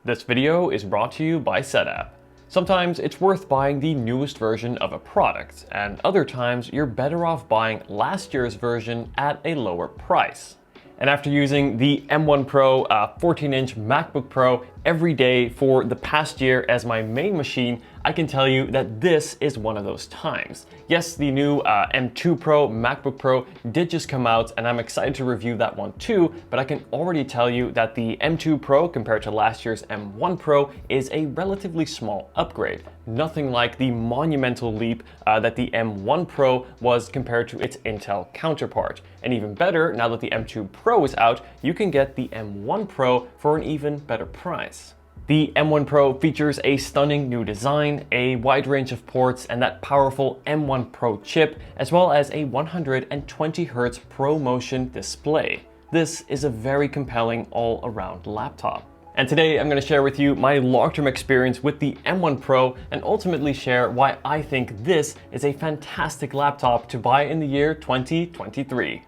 This video is brought to you by SetApp. Sometimes it's worth buying the newest version of a product, and other times you're better off buying last year's version at a lower price. And after using the M1 Pro 14-inch MacBook Pro every day for the past year as my main machine, I can tell you that this is one of those times. Yes, the new M2 Pro MacBook Pro did just come out, and I'm excited to review that one too, but I can already tell you that the M2 Pro compared to last year's M1 Pro is a relatively small upgrade. Nothing like the monumental leap that the M1 Pro was compared to its Intel counterpart. And even better, now that the M2 Pro is out, you can get the M1 Pro for an even better price. The M1 Pro features a stunning new design, a wide range of ports, and that powerful M1 Pro chip, as well as a 120Hz ProMotion display. This is a very compelling all-around laptop. And today I'm going to share with you my long-term experience with the M1 Pro and ultimately share why I think this is a fantastic laptop to buy in the year 2023.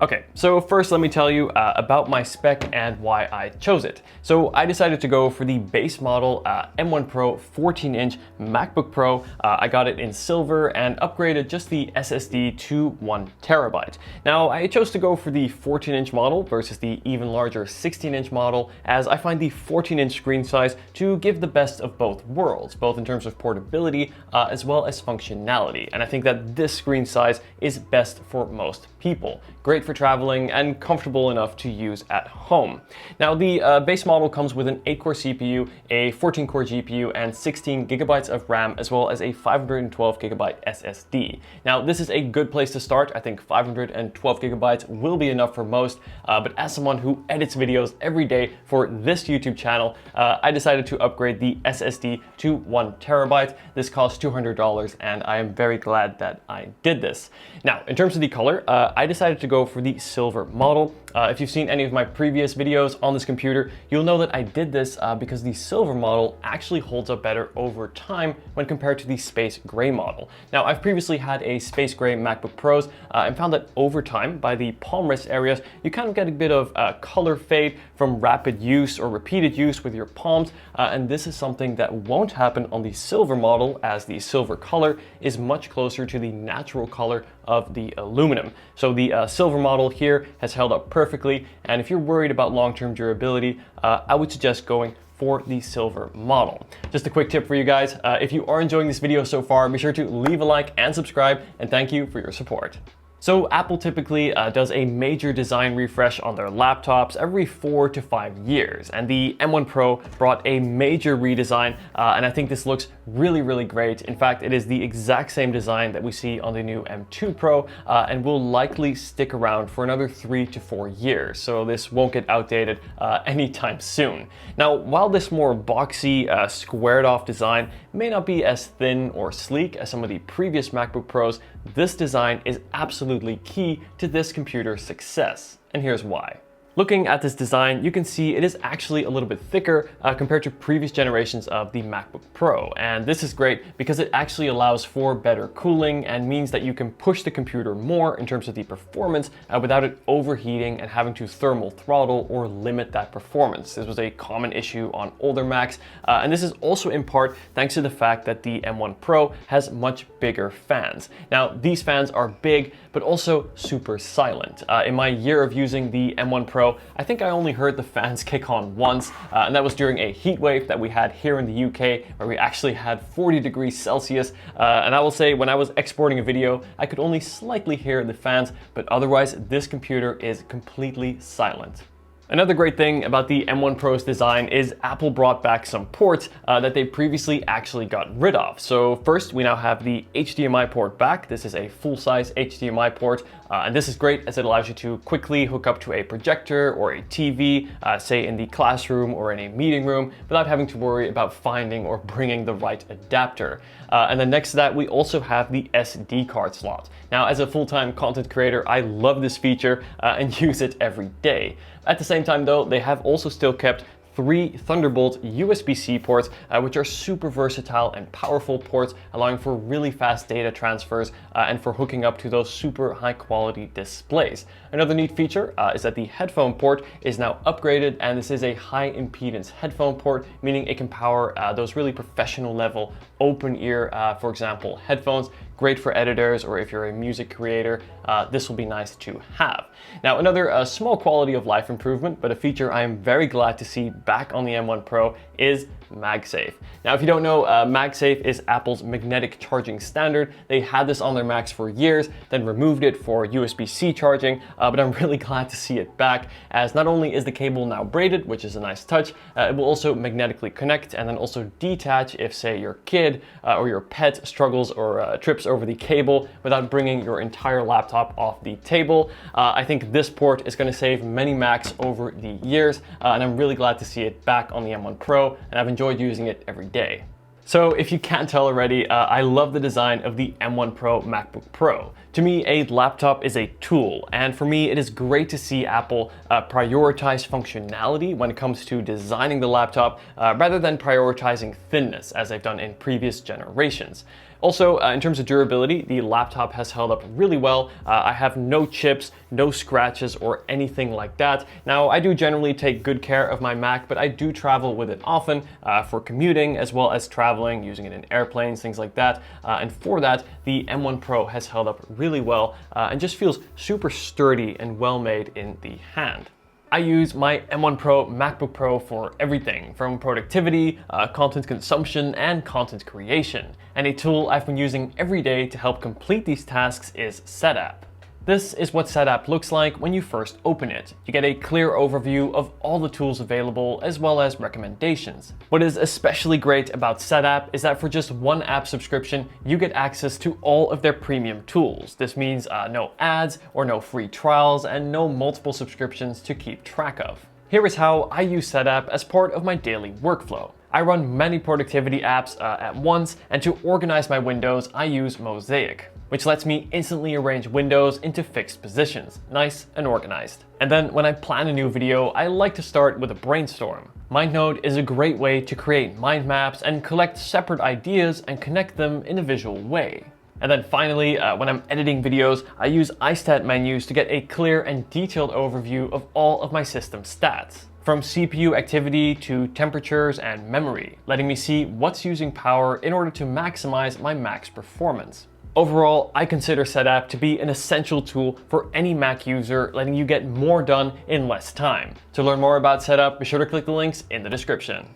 Okay, so first let me tell you about my spec and why I chose it. So I decided to go for the base model M1 Pro 14-inch MacBook Pro. I got it in silver and upgraded just the SSD to 1TB. Now I chose to go for the 14-inch model versus the even larger 16-inch model, as I find the 14-inch screen size to give the best of both worlds, both in terms of portability as well as functionality. And I think that this screen size is best for most people. Great for traveling and comfortable enough to use at home. Now the base model comes with an 8-core CPU, a 14-core GPU, and 16GB of RAM, as well as a 512GB SSD. Now this is a good place to start. I think 512GB will be enough for most, but as someone who edits videos every day for this YouTube channel, I decided to upgrade the SSD to 1TB. This cost $200, and I am very glad that I did this. Now, in terms of the color, I decided to go for the silver model. If you've seen any of my previous videos on this computer, you'll know that I did this because the silver model actually holds up better over time when compared to the space gray model. Now, I've previously had a space gray MacBook Pros and found that over time, by the palm rest areas, you kind of get a bit of color fade from rapid use or repeated use with your palms, and this is something that won't happen on the silver model, as the silver color is much closer to the natural color of the aluminum. So the silver model here has held up perfectly, and if you're worried about long-term durability, I would suggest going for the silver model. Just a quick tip for you guys, if you are enjoying this video so far, be sure to leave a like and subscribe, and thank you for your support. So Apple typically does a major design refresh on their laptops every 4 to 5 years, and the M1 Pro brought a major redesign, and I think this looks really great. In fact, it is the exact same design that we see on the new M2 Pro, and will likely stick around for another 3 to 4 years, so this won't get outdated anytime soon. Now, while this more boxy, squared off design may not be as thin or sleek as some of the previous MacBook Pros, this design is absolutely key to this computer's success, and here's why. Looking at this design, you can see it is actually a little bit thicker compared to previous generations of the MacBook Pro. And this is great because it actually allows for better cooling and means that you can push the computer more in terms of the performance without it overheating and having to thermal throttle or limit that performance. This was a common issue on older Macs. And this is also in part thanks to the fact that the M1 Pro has much bigger fans. Now, these fans are big, but also super silent. In my year of using the M1 Pro, I think I only heard the fans kick on once, and that was during a heat wave that we had here in the UK, where we actually had 40 degrees Celsius. And I will say, when I was exporting a video, I could only slightly hear the fans, but otherwise this computer is completely silent. Another great thing about the M1 Pro's design is Apple brought back some ports that they previously actually got rid of. So first, we now have the HDMI port back. This is a full-size HDMI port, and this is great as it allows you to quickly hook up to a projector or a TV, say in the classroom or in a meeting room, without having to worry about finding or bringing the right adapter. And then next to that, we also have the SD card slot. Now, as a full-time content creator, I love this feature and use it every day. At the same time though, they have also still kept 3 Thunderbolt USB-C ports, which are super versatile and powerful ports, allowing for really fast data transfers and for hooking up to those super high quality displays. Another neat feature is that the headphone port is now upgraded, and this is a high impedance headphone port, meaning it can power those really professional level open ear, for example, headphones. Great for editors, or if you're a music creator, this will be nice to have. Now, another small quality of life improvement, but a feature I am very glad to see back on the M1 Pro is MagSafe. Now, if you don't know, MagSafe is Apple's magnetic charging standard. They had this on their Macs for years, then removed it for USB-C charging, but I'm really glad to see it back, as not only is the cable now braided, which is a nice touch, it will also magnetically connect and then also detach if, say, your kid or your pet struggles or trips over the cable without bringing your entire laptop off the table. I think this port is going to save many Macs over the years, and I'm really glad to see it back on the M1 Pro, and I've enjoyed using it every day. So if you can't tell already, I love the design of the M1 Pro MacBook Pro. To me, a laptop is a tool, and for me, it is great to see Apple prioritize functionality when it comes to designing the laptop, rather than prioritizing thinness, as they've done in previous generations. Also, in terms of durability, the laptop has held up really well. I have no chips, no scratches, or anything like that. Now, I do generally take good care of my Mac, but I do travel with it often for commuting, as well as traveling, using it in airplanes, things like that. And for that, the M1 Pro has held up really well and just feels super sturdy and well made in the hand. I use my M1 Pro MacBook Pro for everything from productivity, content consumption, and content creation. And a tool I've been using every day to help complete these tasks is Setup. This is what Setup looks like when you first open it. You get a clear overview of all the tools available, as well as recommendations. What is especially great about Setup is that for just one app subscription, you get access to all of their premium tools. This means no ads or no free trials and no multiple subscriptions to keep track of. Here is how I use Setup as part of my daily workflow. I run many productivity apps at once, and to organize my windows, I use Mosaic, which lets me instantly arrange windows into fixed positions, nice and organized. And then when I plan a new video, I like to start with a brainstorm. MindNode is a great way to create mind maps and collect separate ideas and connect them in a visual way. And then finally, when I'm editing videos, I use iStat menus to get a clear and detailed overview of all of my system stats, from CPU activity to temperatures and memory, letting me see what's using power in order to maximize my Mac's performance. Overall, I consider Setup to be an essential tool for any Mac user, letting you get more done in less time. To learn more about Setup, be sure to click the links in the description.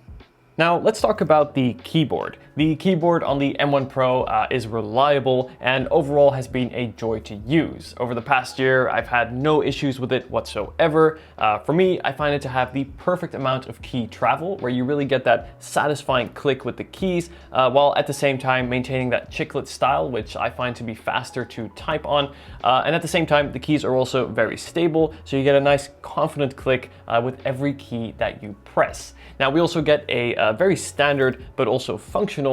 Now let's talk about the keyboard. The keyboard on the M1 Pro is reliable and overall has been a joy to use. Over the past year, I've had no issues with it whatsoever. For me, I find it to have the perfect amount of key travel, where you really get that satisfying click with the keys, while at the same time maintaining that chiclet style, which I find to be faster to type on. And at the same time, the keys are also very stable, so you get a nice confident click with every key that you press. Now we also get a very standard but also functional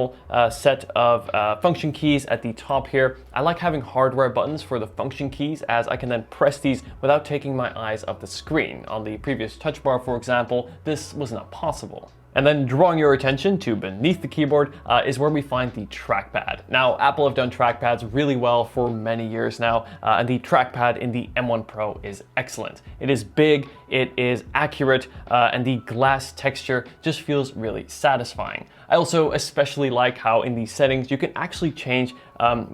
set of function keys at the top here. I like having hardware buttons for the function keys, as I can then press these without taking my eyes off the screen. On the previous touch bar, for example, this was not possible. And then drawing your attention to beneath the keyboard is where we find the trackpad. Now, Apple have done trackpads really well for many years now, and the trackpad in the M1 Pro is excellent. It is big, it is accurate, and the glass texture just feels really satisfying. I also especially like how in these settings you can actually change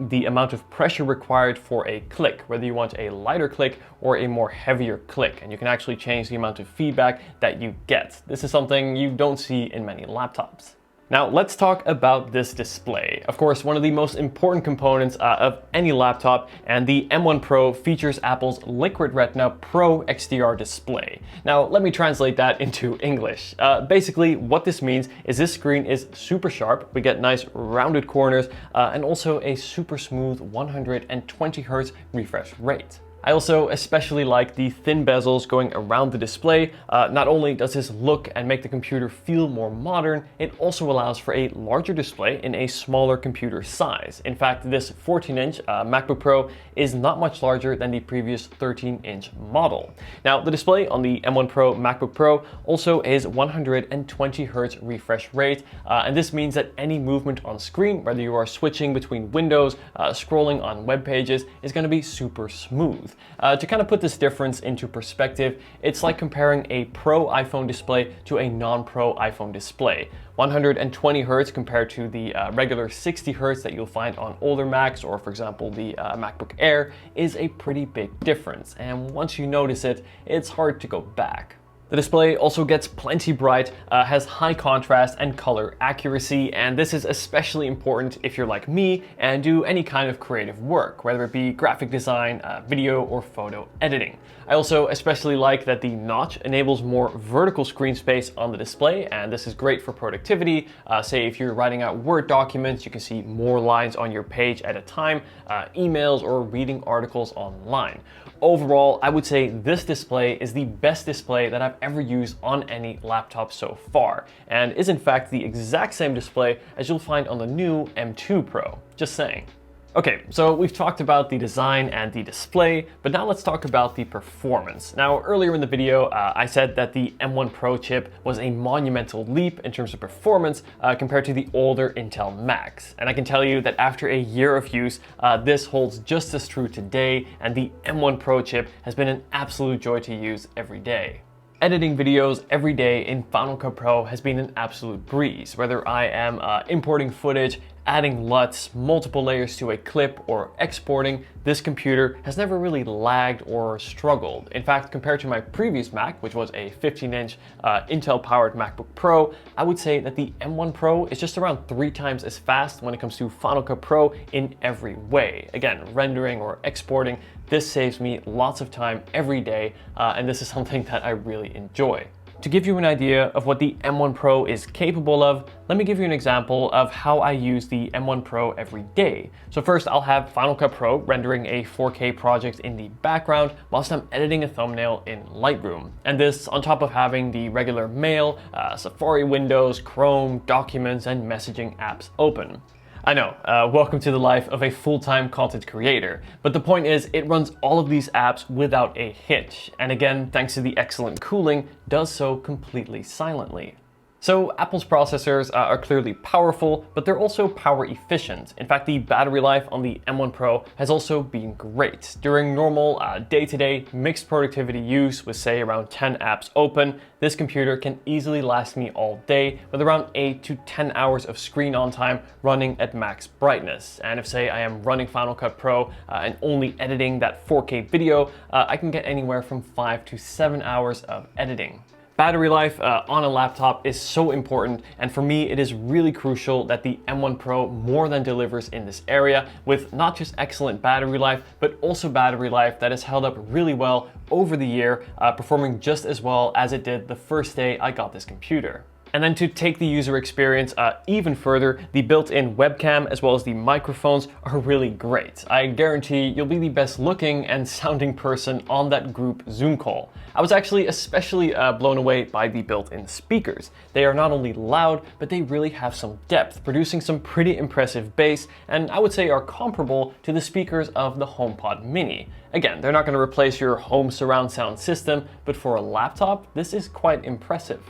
the amount of pressure required for a click, whether you want a lighter click or a more heavier click, and you can actually change the amount of feedback that you get. This is something you don't see in many laptops. Now let's talk about this display. Of course, one of the most important components of any laptop, and the M1 Pro features Apple's Liquid Retina Pro XDR display. Now let me translate that into English. Basically what this means is this screen is super sharp, we get nice rounded corners, and also a super smooth 120 Hz refresh rate. I also especially like the thin bezels going around the display. Not only does this look and make the computer feel more modern, it also allows for a larger display in a smaller computer size. In fact, this 14-inch MacBook Pro is not much larger than the previous 13-inch model. Now, the display on the M1 Pro MacBook Pro also is 120 Hz refresh rate, and this means that any movement on screen, whether you are switching between windows, scrolling on web pages, is going to be super smooth. To kind of put this difference into perspective, it's like comparing a Pro iPhone display to a non-Pro iPhone display. 120 Hz compared to the regular 60 Hz that you'll find on older Macs, or for example the MacBook Air, is a pretty big difference. And once you notice it, it's hard to go back. The display also gets plenty bright, has high contrast and color accuracy, and this is especially important if you're like me and do any kind of creative work, whether it be graphic design, video, or photo editing. I also especially like that the notch enables more vertical screen space on the display, and this is great for productivity. Say if you're writing out Word documents, you can see more lines on your page at a time, emails, or reading articles online. Overall, I would say this display is the best display that I've ever used on any laptop so far, and is in fact the exact same display as you'll find on the new M2 Pro. Just saying. Okay, so we've talked about the design and the display, but now let's talk about the performance. Now, earlier in the video, I said that the M1 Pro chip was a monumental leap in terms of performance compared to the older Intel Macs. And I can tell you that after a year of use, this holds just as true today, and the M1 Pro chip has been an absolute joy to use every day. Editing videos every day in Final Cut Pro has been an absolute breeze, whether I am importing footage, adding LUTs, multiple layers to a clip, or exporting. This computer has never really lagged or struggled. In fact, compared to my previous Mac, which was a 15-inch Intel-powered MacBook Pro, I would say that the M1 Pro is just around 3 times as fast when it comes to Final Cut Pro in every way. Again, rendering or exporting, this saves me lots of time every day, and this is something that I really enjoy. To give you an idea of what the M1 Pro is capable of, let me give you an example of how I use the M1 Pro every day. So first, I'll have Final Cut Pro rendering a 4K project in the background whilst I'm editing a thumbnail in Lightroom. And this on top of having the regular Mail, Safari windows, Chrome, documents, and messaging apps open. I know, welcome to the life of a full-time content creator, but the point is it runs all of these apps without a hitch, and again, thanks to the excellent cooling, does so completely silently. So Apple's processors are clearly powerful, but they're also power efficient. In fact, the battery life on the M1 Pro has also been great. During normal day-to-day mixed productivity use with say around 10 apps open, this computer can easily last me all day with around 8 to 10 hours of screen on time running at max brightness. And if say I am running Final Cut Pro and only editing that 4K video, I can get anywhere from 5 to 7 hours of editing. Battery life on a laptop is so important, and for me it is really crucial that the M1 Pro more than delivers in this area, with not just excellent battery life, but also battery life that has held up really well over the year, performing just as well as it did the first day I got this computer. And then to take the user experience even further, the built-in webcam as well as the microphones are really great. I guarantee you'll be the best looking and sounding person on that group Zoom call. I was actually especially blown away by the built-in speakers. They are not only loud, but they really have some depth, producing some pretty impressive bass, and I would say are comparable to the speakers of the HomePod Mini. Again, they're not going to replace your home surround sound system, but for a laptop, this is quite impressive.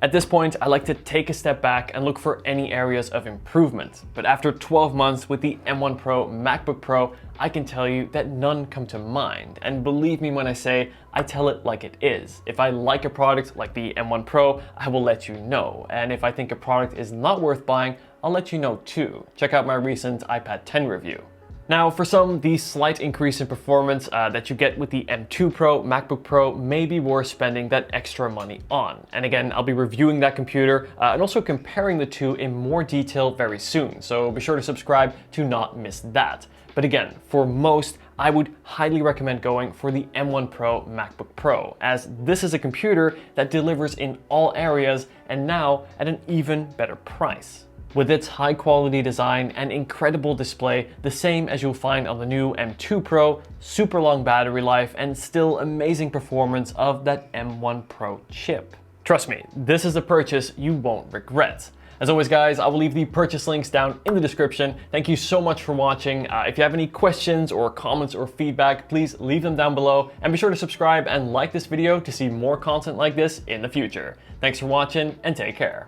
At this point, I like to take a step back and look for any areas of improvement. But after 12 months with the M1 Pro MacBook Pro, I can tell you that none come to mind. And believe me when I say, I tell it like it is. If I like a product like the M1 Pro, I will let you know. And if I think a product is not worth buying, I'll let you know too. Check out my recent iPad 10 review. Now, for some, the slight increase in performance that you get with the M2 Pro MacBook Pro may be worth spending that extra money on. And again, I'll be reviewing that computer and also comparing the two in more detail very soon, so be sure to subscribe to not miss that. But again, for most, I would highly recommend going for the M1 Pro MacBook Pro, as this is a computer that delivers in all areas and now at an even better price. with its high quality design and incredible display, the same as you'll find on the new M2 Pro, super long battery life, and still amazing performance of that M1 Pro chip. Trust me, this is a purchase you won't regret. As always guys, I will leave the purchase links down in the description. Thank you so much for watching. If you have any questions or comments or feedback, please leave them down below, and be sure to subscribe and like this video to see more content like this in the future. Thanks for watching and take care.